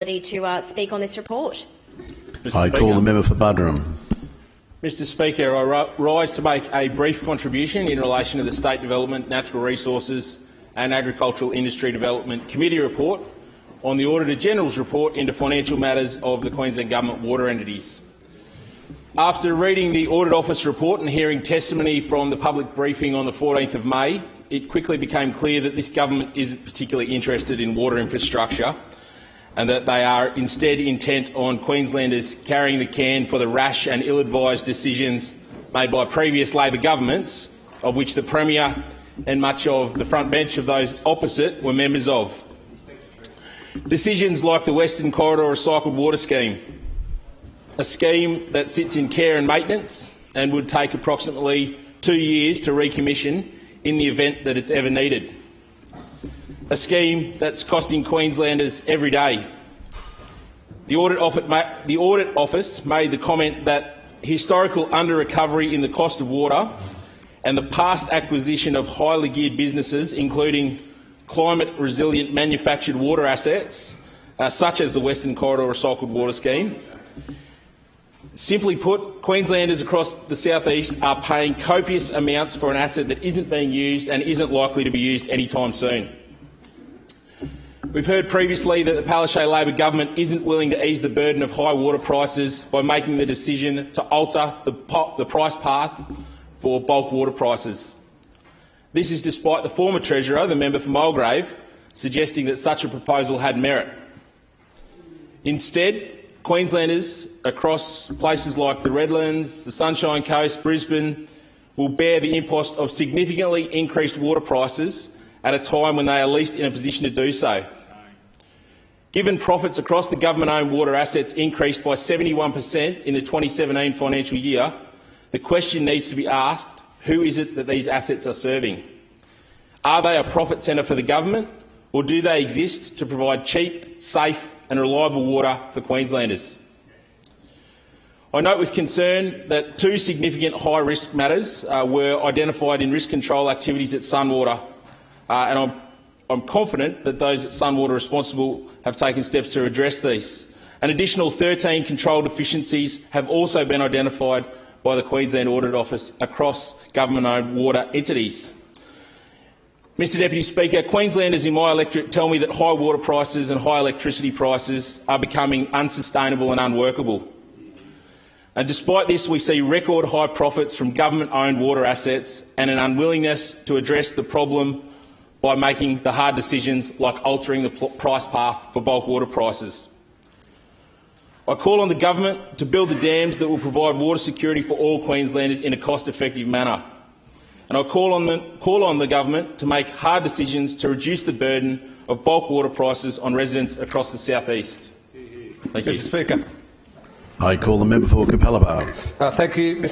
to speak on this report. I call the member for Buderim. Mr Speaker, I rise to make a brief contribution in relation to the State Development, Natural Resources and Agricultural Industry Development Committee report on the Auditor-General's report into financial matters of the Queensland Government water entities. After reading the Audit Office report and hearing testimony from the public briefing on the 14th of May, it quickly became clear that this government isn't particularly interested in water infrastructure and that they are instead intent on Queenslanders carrying the can for the rash and ill-advised decisions made by previous Labor governments, of which the Premier and much of the front bench of those opposite were members of. Decisions like the Western Corridor Recycled Water Scheme, a scheme that sits in care and maintenance and would take approximately 2 years to recommission in the event that it's ever needed. A scheme that's costing Queenslanders every day. The Audit Office made the comment that historical under-recovery in the cost of water and the past acquisition of highly geared businesses, including climate-resilient manufactured water assets, such as the Western Corridor Recycled Water Scheme. Simply put, Queenslanders across the south-east are paying copious amounts for an asset that isn't being used and isn't likely to be used anytime soon. We've heard previously that the Palaszczuk Labor government isn't willing to ease the burden of high water prices by making the decision to alter the price path for bulk water prices. This is despite the former Treasurer, the member for Mulgrave, suggesting that such a proposal had merit. Instead, Queenslanders across places like the Redlands, the Sunshine Coast, Brisbane, will bear the impost of significantly increased water prices at a time when they are least in a position to do so. Given profits across the government-owned water assets increased by 71% in the 2017 financial year, the question needs to be asked, who is it that these assets are serving? Are they a profit centre for the government, or do they exist to provide cheap, safe and reliable water for Queenslanders? I note with concern that 2 significant high-risk matters were identified in risk control activities at Sunwater, and I'm confident that those at Sunwater responsible have taken steps to address these. An additional 13 control deficiencies have also been identified by the Queensland Audit Office across government-owned water entities. Mr Deputy Speaker, Queenslanders in my electorate tell me that high water prices and high electricity prices are becoming unsustainable and unworkable. And despite this, we see record high profits from government-owned water assets and an unwillingness to address the problem by making the hard decisions like altering the price path for bulk water prices. I call on the government to build the dams that will provide water security for all Queenslanders in a cost-effective manner. And I call on the government to make hard decisions to reduce the burden of bulk water prices on residents across the south-east. Thank you. Mr Speaker. I call the member for Capella Bar. Thank you, Mr.